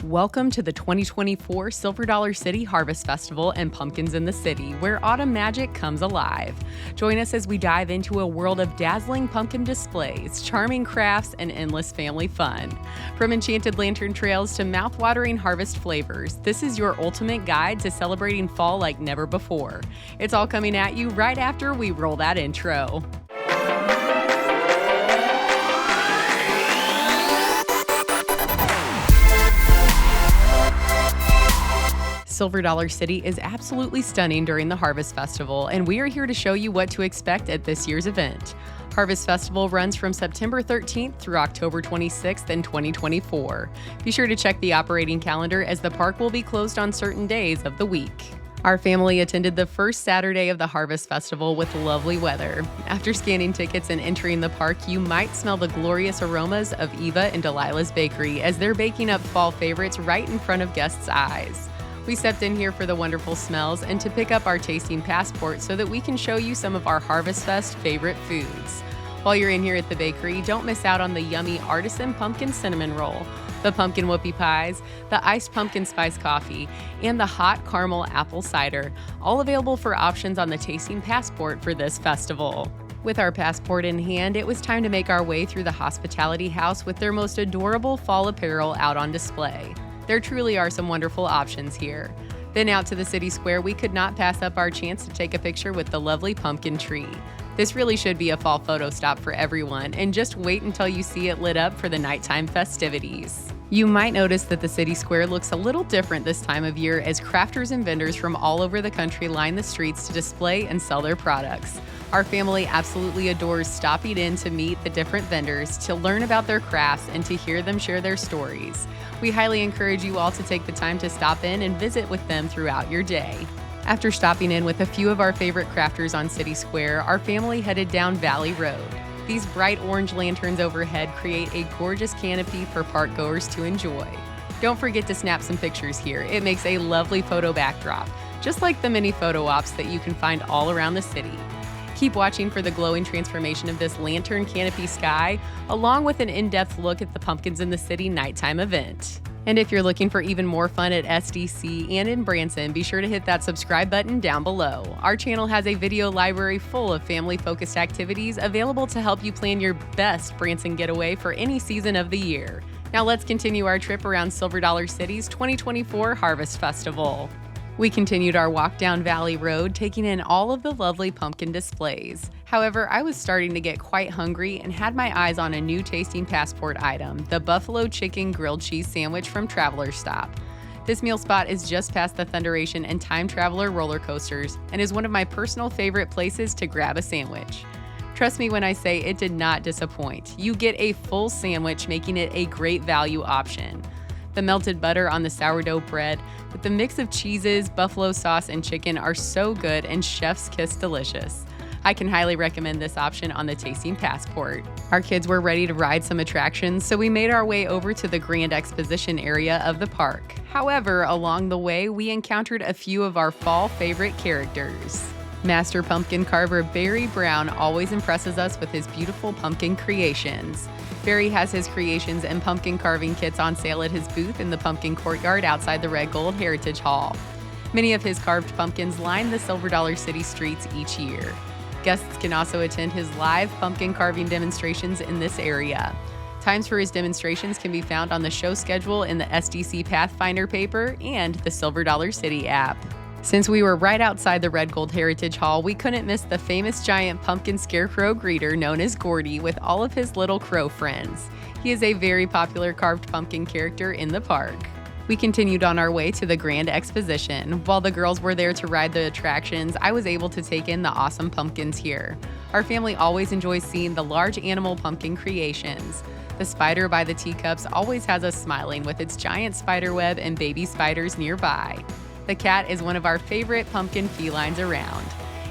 Welcome to the 2024 Silver Dollar City Harvest Festival and Pumpkins in the City, where autumn magic comes alive. Join us as we dive into a world of dazzling pumpkin displays, charming crafts, and endless family fun. From enchanted lantern trails to mouth-watering harvest flavors, this is your ultimate guide to celebrating fall like never before. It's all coming at you right after we roll that intro. Silver Dollar City is absolutely stunning during the Harvest Festival, and we are here to show you what to expect at this year's event. Harvest Festival runs from September 13th through October 26th in 2024. Be sure to check the operating calendar as the park will be closed on certain days of the week. Our family attended the first Saturday of the Harvest Festival with lovely weather. After scanning tickets and entering the park, you might smell the glorious aromas of Eva and Delilah's Bakery as they're baking up fall favorites right in front of guests' eyes. We stepped in here for the wonderful smells and to pick up our tasting passport so that we can show you some of our Harvest Fest favorite foods. While you're in here at the bakery, don't miss out on the yummy artisan pumpkin cinnamon roll, the pumpkin whoopie pies, the iced pumpkin spice coffee, and the hot caramel apple cider, all available for options on the tasting passport for this festival. With our passport in hand, it was time to make our way through the hospitality house with their most adorable fall apparel out on display. There truly are some wonderful options here. Then out to the city square, we could not pass up our chance to take a picture with the lovely pumpkin tree. This really should be a fall photo stop for everyone, and just wait until you see it lit up for the nighttime festivities. You might notice that the city square looks a little different this time of year as crafters and vendors from all over the country line the streets to display and sell their products. Our family absolutely adores stopping in to meet the different vendors, to learn about their crafts, and to hear them share their stories. We highly encourage you all to take the time to stop in and visit with them throughout your day. After stopping in with a few of our favorite crafters on City Square, our family headed down Valley Road. These bright orange lanterns overhead create a gorgeous canopy for park goers to enjoy. Don't forget to snap some pictures here. It makes a lovely photo backdrop, just like the mini photo ops that you can find all around the city. Keep watching for the glowing transformation of this lantern canopy sky, along with an in-depth look at the Pumpkins in the City nighttime event. And if you're looking for even more fun at SDC and in Branson, be sure to hit that subscribe button down below. Our channel has a video library full of family-focused activities available to help you plan your best Branson getaway for any season of the year. Now let's continue our trip around Silver Dollar City's 2024 Harvest Festival. We continued our walk down Valley Road, taking in all of the lovely pumpkin displays. However, I was starting to get quite hungry and had my eyes on a new tasting passport item, the Buffalo Chicken Grilled Cheese Sandwich from Traveler's Stop. This meal spot is just past the Thunderation and Time Traveler roller coasters and is one of my personal favorite places to grab a sandwich. Trust me when I say it did not disappoint. You get a full sandwich, making it a great value option. The melted butter on the sourdough bread with the mix of cheeses, buffalo sauce, and chicken are so good and chef's kiss delicious. I can highly recommend this option on the tasting passport. Our kids were ready to ride some attractions, so we made our way over to the Grand Exposition area of the park. However, along the way, we encountered a few of our fall favorite characters. Master Pumpkin Carver Barry Brown always impresses us with his beautiful pumpkin creations. Barry has his creations and pumpkin carving kits on sale at his booth in the Pumpkin Courtyard outside the Red Gold Heritage Hall. Many of his carved pumpkins line the Silver Dollar City streets each year. Guests can also attend his live pumpkin carving demonstrations in this area. Times for his demonstrations can be found on the show schedule in the SDC Pathfinder paper and the Silver Dollar City app. Since we were right outside the Red Gold Heritage Hall, we couldn't miss the famous giant pumpkin scarecrow greeter known as Gordy with all of his little crow friends. He is a very popular carved pumpkin character in the park. We continued on our way to the Grand Exposition. While the girls were there to ride the attractions, I was able to take in the awesome pumpkins here. Our family always enjoys seeing the large animal pumpkin creations. The spider by the teacups always has us smiling with its giant spider web and baby spiders nearby. The cat is one of our favorite pumpkin felines around.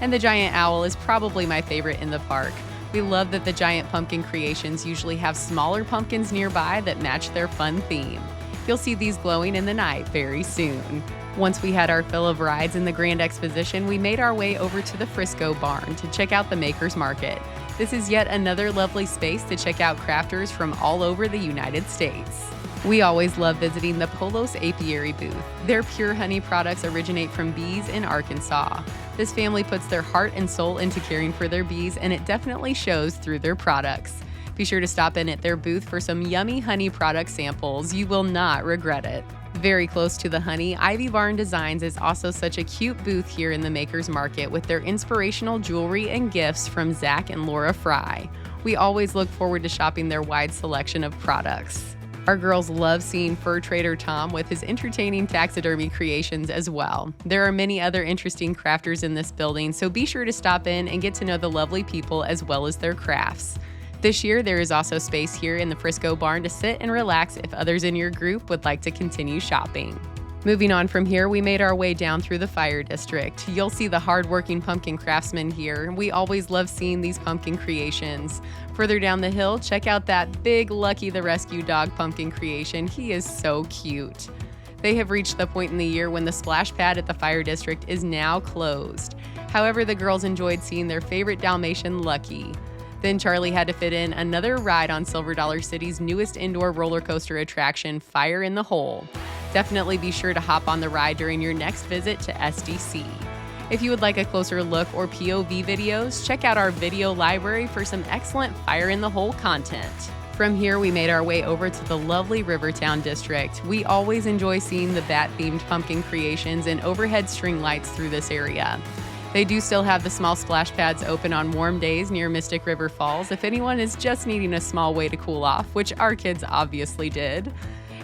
And the giant owl is probably my favorite in the park. We love that the giant pumpkin creations usually have smaller pumpkins nearby that match their fun theme. You'll see these glowing in the night very soon. Once we had our fill of rides in the Grand Exposition, we made our way over to the Frisco Barn to check out the Maker's Market. This is yet another lovely space to check out crafters from all over the United States. We always love visiting the Polos Apiary booth. Their pure honey products originate from bees in Arkansas. This family puts their heart and soul into caring for their bees, and it definitely shows through their products. Be sure to stop in at their booth for some yummy honey product samples. You will not regret it. Very close to the honey, Ivy Barn Designs is also such a cute booth here in the Makers Market with their inspirational jewelry and gifts from Zach and Laura Fry. We always look forward to shopping their wide selection of products. Our girls love seeing Fur Trader Tom with his entertaining taxidermy creations as well. There are many other interesting crafters in this building, so be sure to stop in and get to know the lovely people as well as their crafts. This year, there is also space here in the Frisco Barn to sit and relax if others in your group would like to continue shopping. Moving on from here, we made our way down through the Fire District. You'll see the hardworking pumpkin craftsmen here. We always love seeing these pumpkin creations. Further down the hill, check out that big Lucky the Rescue Dog pumpkin creation. He is so cute. They have reached the point in the year when the splash pad at the Fire District is now closed. However, the girls enjoyed seeing their favorite Dalmatian, Lucky. Then Charlie had to fit in another ride on Silver Dollar City's newest indoor roller coaster attraction, Fire in the Hole. Definitely be sure to hop on the ride during your next visit to SDC. If you would like a closer look or POV videos, check out our video library for some excellent Fire in the Hole content. From here, we made our way over to the lovely Rivertown district. We always enjoy seeing the bat-themed pumpkin creations and overhead string lights through this area. They do still have the small splash pads open on warm days near Mystic River Falls if anyone is just needing a small way to cool off, which our kids obviously did.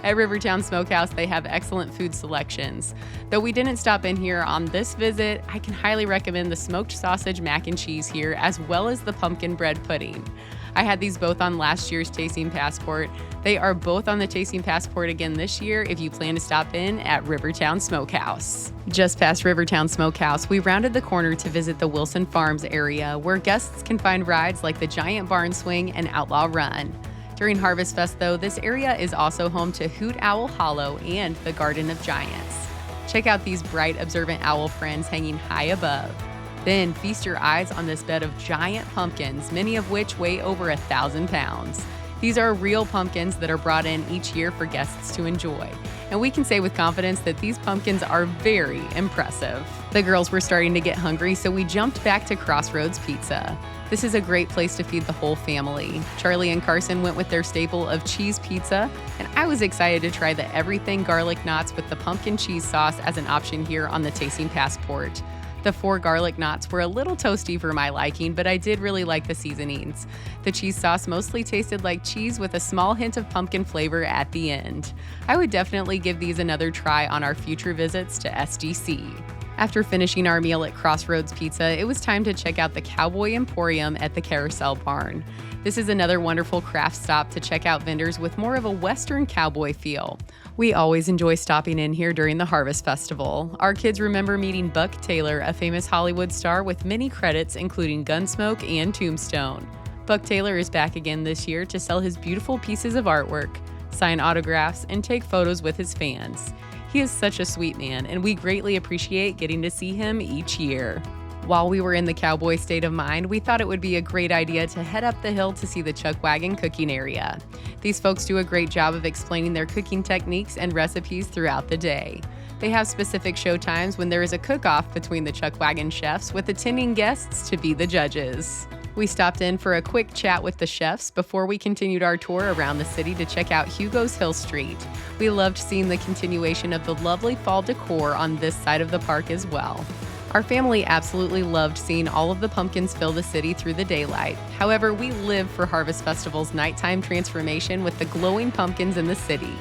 At Rivertown Smokehouse, they have excellent food selections. Though we didn't stop in here on this visit, I can highly recommend the smoked sausage mac and cheese here, as well as the pumpkin bread pudding. I had these both on last year's Tasting Passport. They are both on the Tasting Passport again this year if you plan to stop in at Rivertown Smokehouse. Just past Rivertown Smokehouse, we rounded the corner to visit the Wilson Farms area, where guests can find rides like the Giant Barn Swing and Outlaw Run. During Harvest Fest, though, this area is also home to Hoot Owl Hollow and the Garden of Giants. Check out these bright, observant owl friends hanging high above. Then feast your eyes on this bed of giant pumpkins, many of which weigh over 1,000 pounds. These are real pumpkins that are brought in each year for guests to enjoy. And we can say with confidence that these pumpkins are very impressive. The girls were starting to get hungry, so we jumped back to Crossroads Pizza. This is a great place to feed the whole family. Charlie and Carson went with their staple of cheese pizza, and I was excited to try the everything garlic knots with the pumpkin cheese sauce as an option here on the Tasting Passport. The 4 garlic knots were a little toasty for my liking, but I did really like the seasonings. The cheese sauce mostly tasted like cheese with a small hint of pumpkin flavor at the end. I would definitely give these another try on our future visits to SDC. After finishing our meal at Crossroads Pizza, it was time to check out the Cowboy Emporium at the Carousel Barn. This is another wonderful craft stop to check out vendors with more of a Western cowboy feel. We always enjoy stopping in here during the Harvest Festival. Our kids remember meeting Buck Taylor, a famous Hollywood star with many credits including Gunsmoke and Tombstone. Buck Taylor is back again this year to sell his beautiful pieces of artwork, sign autographs, and take photos with his fans. He is such a sweet man, and we greatly appreciate getting to see him each year. While we were in the cowboy state of mind, we thought it would be a great idea to head up the hill to see the Chuck Wagon cooking area. These folks do a great job of explaining their cooking techniques and recipes throughout the day. They have specific show times when there is a cook-off between the Chuck Wagon chefs, with attending guests to be the judges. We stopped in for a quick chat with the chefs before we continued our tour around the city to check out Hugo's Hill Street. We loved seeing the continuation of the lovely fall decor on this side of the park as well. Our family absolutely loved seeing all of the pumpkins fill the city through the daylight. However, we live for Harvest Festival's nighttime transformation with the glowing pumpkins in the city.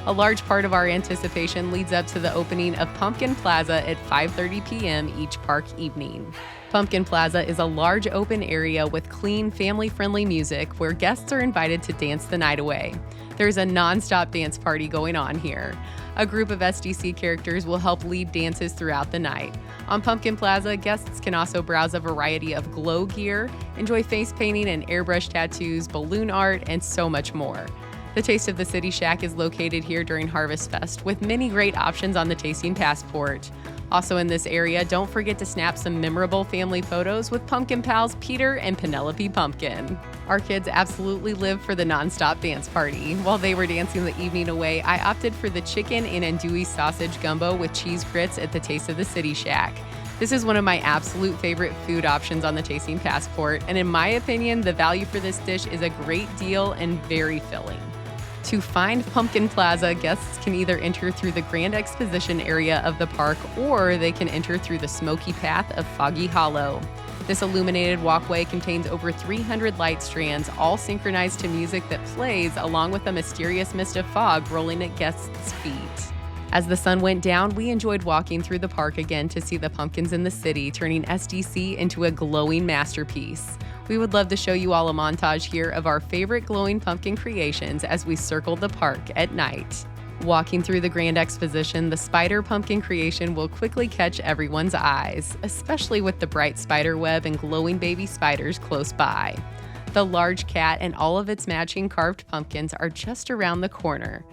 A large part of our anticipation leads up to the opening of Pumpkin Plaza at 5:30 p.m. each park evening. Pumpkin Plaza is a large open area with clean, family-friendly music where guests are invited to dance the night away. There's a non-stop dance party going on here. A group of SDC characters will help lead dances throughout the night. On Pumpkin Plaza, guests can also browse a variety of glow gear, enjoy face painting and airbrush tattoos, balloon art, and so much more. The Taste of the City Shack is located here during Harvest Fest with many great options on the Tasting Passport. Also in this area, don't forget to snap some memorable family photos with pumpkin pals Peter and Penelope Pumpkin. Our kids absolutely live for the nonstop dance party. While they were dancing the evening away, I opted for the chicken and andouille sausage gumbo with cheese grits at the Taste of the City Shack. This is one of my absolute favorite food options on the Tasting Passport, and in my opinion, the value for this dish is a great deal and very filling. To find Pumpkin Plaza, guests can either enter through the Grand Exposition area of the park or they can enter through the smoky path of Foggy Hollow. This illuminated walkway contains over 300 light strands, all synchronized to music that plays along with a mysterious mist of fog rolling at guests' feet. As the sun went down, we enjoyed walking through the park again to see the pumpkins in the city, turning SDC into a glowing masterpiece. We would love to show you all a montage here of our favorite glowing pumpkin creations as we circle the park at night. Walking through the Grand Exposition, the spider pumpkin creation will quickly catch everyone's eyes, especially with the bright spider web and glowing baby spiders close by. The large cat and all of its matching carved pumpkins are just around the corner.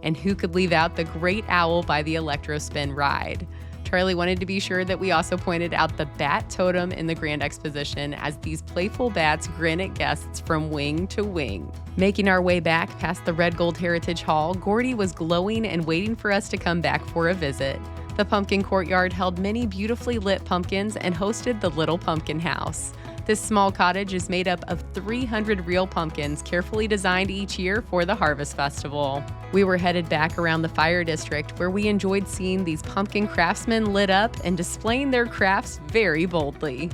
And who could leave out the great owl by the Electrospin ride? Charlie wanted to be sure that we also pointed out the bat totem in the Grand Exposition as these playful bats grin at guests from wing to wing. Making our way back past the Red Gold Heritage Hall, Gordy was glowing and waiting for us to come back for a visit. The pumpkin courtyard held many beautifully lit pumpkins and hosted the Little Pumpkin House. This small cottage is made up of 300 real pumpkins carefully designed each year for the Harvest Festival. We were headed back around the fire district where we enjoyed seeing these pumpkin craftsmen lit up and displaying their crafts very boldly.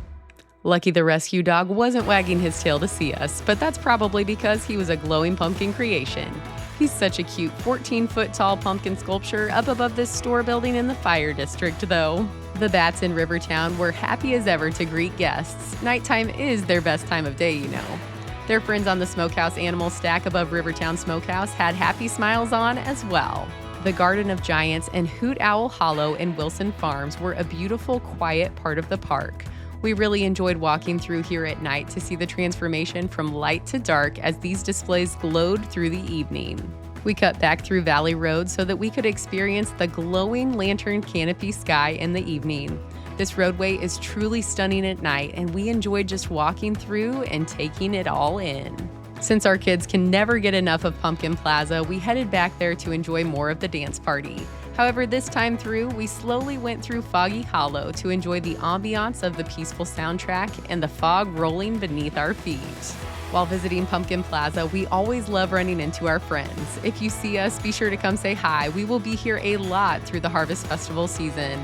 Lucky the rescue dog wasn't wagging his tail to see us, but that's probably because he was a glowing pumpkin creation. He's such a cute 14-foot tall pumpkin sculpture up above this store building in the fire district, though. The bats in Rivertown were happy as ever to greet guests. Nighttime is their best time of day, you know. Their friends on the smokehouse animal stack above Rivertown Smokehouse had happy smiles on as well. The Garden of Giants and Hoot Owl Hollow in Wilson Farms were a beautiful, quiet part of the park. We really enjoyed walking through here at night to see the transformation from light to dark as these displays glowed through the evening. We cut back through Valley Road so that we could experience the glowing lantern canopy sky in the evening. This roadway is truly stunning at night, and we enjoyed just walking through and taking it all in. Since our kids can never get enough of Pumpkin Plaza, we headed back there to enjoy more of the dance party. However, this time through, we slowly went through Foggy Hollow to enjoy the ambiance of the peaceful soundtrack and the fog rolling beneath our feet. While visiting Pumpkin Plaza, we always love running into our friends. If you see us, be sure to come say hi. We will be here a lot through the Harvest Festival season.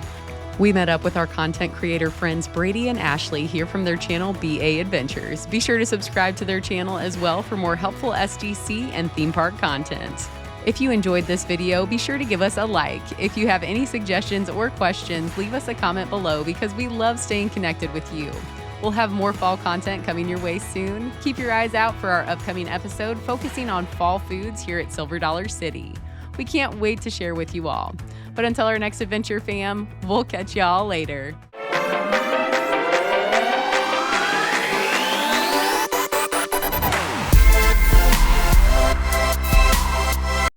We met up with our content creator friends Brady and Ashley here from their channel BA Adventures. Be sure to subscribe to their channel as well for more helpful SDC and theme park content. If you enjoyed this video, be sure to give us a like. If you have any suggestions or questions, leave us a comment below because we love staying connected with you. We'll have more fall content coming your way soon. Keep your eyes out for our upcoming episode focusing on fall foods here at Silver Dollar City. We can't wait to share with you all. But until our next adventure, fam, we'll catch y'all later.